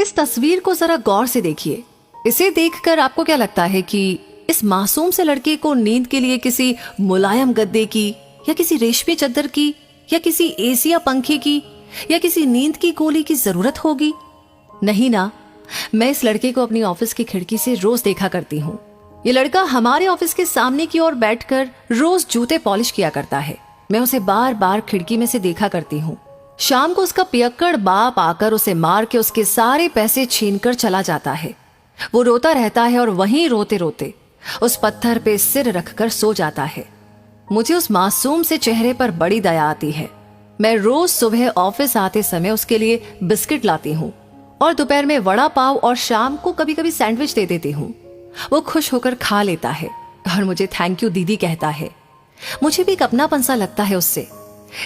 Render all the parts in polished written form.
इस तस्वीर को जरा गौर से देखिए। इसे देखकर आपको क्या लगता है कि इस मासूम से लड़के को नींद के लिए किसी मुलायम गद्दे की या किसी रेशमी चादर की या किसी एसी या पंखे की या किसी नींद की गोली की जरूरत होगी? नहीं ना। मैं इस लड़के को अपनी ऑफिस की खिड़की से रोज देखा करती हूँ। ये लड़का हमारे ऑफिस के सामने की ओर बैठकर रोज जूते पॉलिश किया करता है। मैं उसे बार बार खिड़की में से देखा करती हूँ। शाम को उसका पियक्कड़ बाप आकर उसे मार के उसके सारे पैसे छीनकर चला जाता है। वो रोता रहता है और वहीं रोते रोते उस पत्थर पे सिर रखकर सो जाता है। मुझे उस मासूम से चेहरे पर बड़ी दया आती है। मैं रोज सुबह ऑफिस आते समय उसके लिए बिस्किट लाती हूँ और दोपहर में वड़ा पाव और शाम को कभी कभी सैंडविच दे देती हूँ। वो खुश होकर खा लेता है और मुझे थैंक यू दीदी कहता है। मुझे भी एक अपनापन सा लगता है उससे,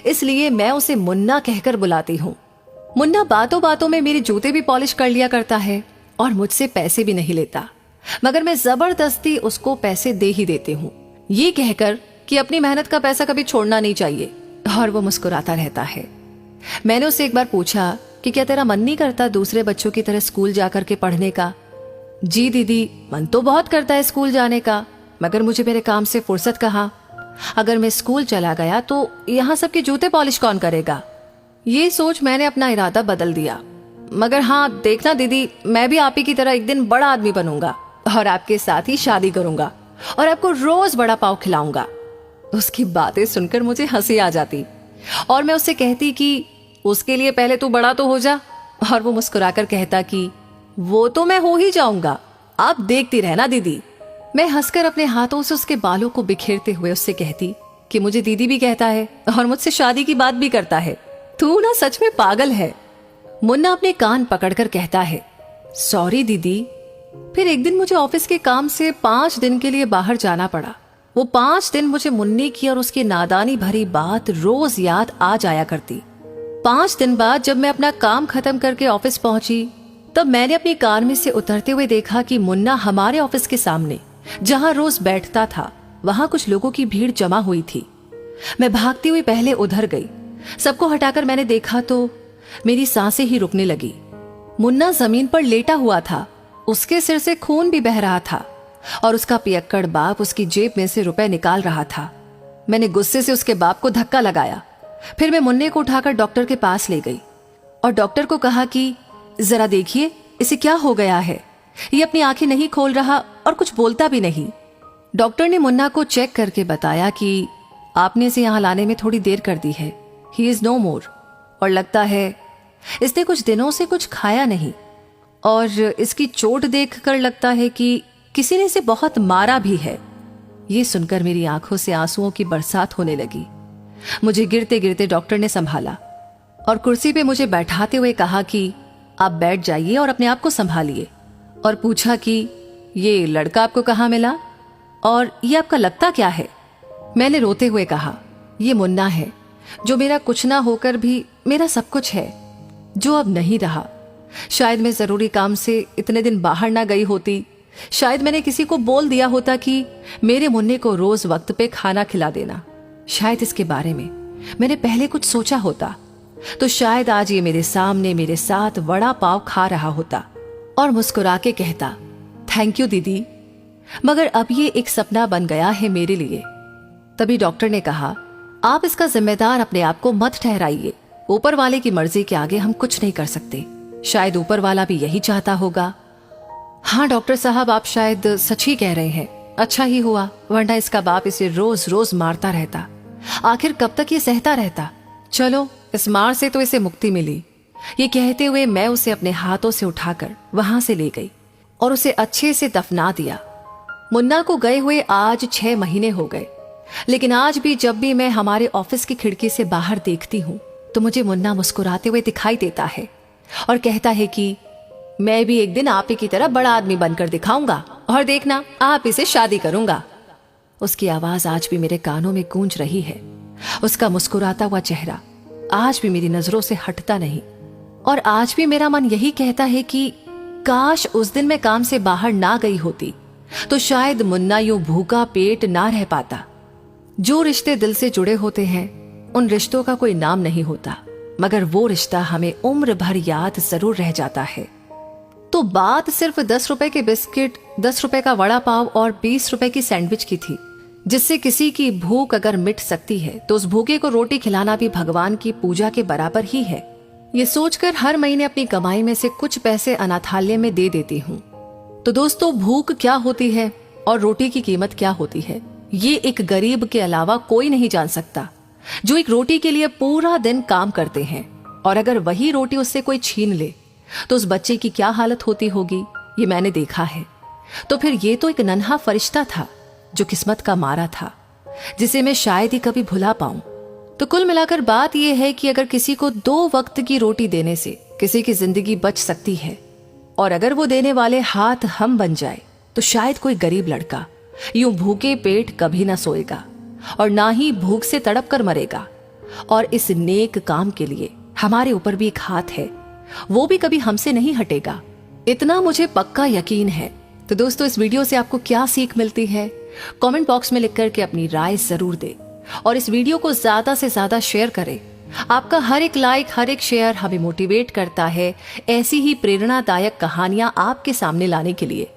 इसलिए मैं उसे मुन्ना कहकर बुलाती हूँ। मुन्ना बातों बातों में मेरे जूते भी पॉलिश कर लिया करता है और मुझसे पैसे भी नहीं लेता, मगर मैं जबरदस्ती उसको पैसे दे ही देती हूँ, ये कहकर कि अपनी मेहनत का पैसा कभी छोड़ना नहीं चाहिए। और वो मुस्कुराता रहता है। मैंने उससे एक बार पूछा कि क्या तेरा मन नहीं करता दूसरे बच्चों की तरह स्कूल जाकर के पढ़ने का? जी दीदी, मन तो बहुत करता है स्कूल जाने का, मगर मुझे मेरे काम से फुर्सत कहाँ। अगर मैं स्कूल चला गया तो यहाँ सबके जूते पॉलिश कौन करेगा? ये सोच मैंने अपना इरादा बदल दिया। मगर हाँ देखना दीदी, मैं भी आप ही की तरह एक दिन बड़ा आदमी बनूंगा और आपके साथ ही शादी करूंगा और आपको रोज बड़ा पाव खिलाऊंगा। उसकी बातें सुनकर मुझे हंसी आ जाती और मैं उससे कहती कि उसके लिए पहले तू बड़ा तो हो जा। और वो मुस्कुराकर कहता कि वो तो मैं हो ही जाऊंगा, आप देखती रहना दीदी। मैं हंसकर अपने हाथों से उसके बालों को बिखेरते हुए उससे कहती कि मुझे दीदी भी कहता है और मुझसे शादी की बात भी करता है। तू ना सच में पागल है। मुन्ना अपने कान पकड़कर कहता है, सॉरी दीदी। फिर एक दिन मुझे ऑफिस के काम से 5 दिन के लिए बाहर जाना पड़ा। वो 5 दिन मुझे मुन्ने की और उसकी नादानी भरी बात रोज याद आ जाया करती। 5 दिन बाद जब मैं अपना काम खत्म करके ऑफिस पहुंची, तब मैंने अपनी कार में से उतरते हुए देखा कि मुन्ना हमारे ऑफिस के सामने जहां रोज बैठता था वहां कुछ लोगों की भीड़ जमा हुई थी। मैं भागती हुई पहले उधर गई। सबको हटाकर मैंने देखा तो मेरी सांसें ही रुकने लगी। मुन्ना जमीन पर लेटा हुआ था, उसके सिर से खून भी बह रहा था और उसका पियक्कड़ बाप उसकी जेब में से रुपए निकाल रहा था। मैंने गुस्से से उसके बाप को धक्का लगाया। फिर मैं मुन्ने को उठाकर डॉक्टर के पास ले गई और डॉक्टर को कहा कि जरा देखिए इसे क्या हो गया है। ये अपनी आंखें नहीं खोल रहा और कुछ बोलता भी नहीं। डॉक्टर ने मुन्ना को चेक करके बताया कि आपने इसे यहाँ लाने में थोड़ी देर कर दी है। ही इज नो मोर। और लगता है इसने कुछ दिनों से कुछ खाया नहीं और इसकी चोट देखकर लगता है कि किसी ने इसे बहुत मारा भी है। ये सुनकर मेरी आंखों से आंसुओं की बरसात होने लगी। मुझे गिरते गिरते डॉक्टर ने संभाला और कुर्सी पे मुझे बैठाते हुए कहा कि आप बैठ जाइए और अपने आप को संभालिए, और पूछा कि ये लड़का आपको कहाँ मिला और ये आपका लगता क्या है? मैंने रोते हुए कहा, ये मुन्ना है जो मेरा कुछ ना होकर भी मेरा सब कुछ है, जो अब नहीं रहा। शायद मैं जरूरी काम से इतने दिन बाहर ना गई होती। शायद मैंने किसी को बोल दिया होता कि मेरे मुन्ने को रोज वक्त पे खाना खिला देना। शायद इसके बारे में मैंने पहले कुछ सोचा होता तो शायद आज ये मेरे सामने मेरे साथ वड़ा पाव खा रहा होता और मुस्कुरा के कहता, थैंक यू दीदी। मगर अब ये एक सपना बन गया है मेरे लिए। तभी डॉक्टर ने कहा, आप इसका जिम्मेदार अपने आप को मत ठहराइए। ऊपर वाले की मर्जी के आगे हम कुछ नहीं कर सकते। शायद ऊपर वाला भी यही चाहता होगा। हाँ डॉक्टर साहब, आप शायद सच ही कह रहे हैं। अच्छा ही हुआ, वरना इसका बाप इसे रोज रोज मारता रहता। आखिर कब तक ये सहता रहता। चलो, इस मार से तो इसे मुक्ति मिली। ये कहते हुए मैं उसे अपने हाथों से उठाकर वहां से ले गई और उसे अच्छे से दफना दिया। मुन्ना को गए हुए आज 6 महीने हो गए, लेकिन आज भी जब भी मैं हमारे ऑफिस की खिड़की से बाहर देखती हूँ तो मुझे मुन्ना मुस्कुराते हुए दिखाई देता है और कहता है कि मैं भी एक दिन आप ही की तरह बड़ा आदमी बनकर दिखाऊंगा और देखना आप ही से शादी करूंगा। उसकी आवाज आज भी मेरे कानों में गूंज रही है। उसका मुस्कुराता हुआ चेहरा आज भी मेरी नजरों से हटता नहीं और आज भी मेरा मन यही कहता है कि काश उस दिन मैं काम से बाहर ना गई होती तो शायद मुन्ना यूं भूखा पेट ना रह पाता। जो रिश्ते दिल से जुड़े होते हैं उन रिश्तों का कोई नाम नहीं होता, मगर वो रिश्ता हमें उम्र भर याद जरूर रह जाता है। तो बात सिर्फ 10 रुपए के बिस्किट, 10 रुपए का वड़ा पाव और 20 रुपए की सैंडविच की थी, जिससे किसी की भूख अगर मिट सकती है तो उस भूखे को रोटी खिलाना भी भगवान की पूजा के बराबर ही है। ये सोचकर हर महीने अपनी कमाई में से कुछ पैसे अनाथालय में दे देती हूँ। तो दोस्तों, भूख क्या होती है और रोटी की कीमत क्या होती है, ये एक गरीब के अलावा कोई नहीं जान सकता, जो एक रोटी के लिए पूरा दिन काम करते हैं। और अगर वही रोटी उससे कोई छीन ले तो उस बच्चे की क्या हालत होती होगी, ये मैंने देखा है। तो फिर ये तो एक नन्हा फरिश्ता था जो किस्मत का मारा था, जिसे मैं शायद ही कभी भुला पाऊं। तो कुल मिलाकर बात यह है कि अगर किसी को 2 वक्त की रोटी देने से किसी की जिंदगी बच सकती है, और अगर वो देने वाले हाथ हम बन जाए, तो शायद कोई गरीब लड़का यूं भूखे पेट कभी ना सोएगा और ना ही भूख से तड़प कर मरेगा। और इस नेक काम के लिए हमारे ऊपर भी एक हाथ है, वो भी कभी हमसे नहीं हटेगा, इतना मुझे पक्का यकीन है। तो दोस्तों, इस वीडियो से आपको क्या सीख मिलती है, कमेंट बॉक्स में लिख करके अपनी राय जरूर दे और इस वीडियो को ज्यादा से ज्यादा शेयर करें। आपका हर एक लाइक, हर एक शेयर हमें मोटिवेट करता है ऐसी ही प्रेरणादायक कहानियां आपके सामने लाने के लिए।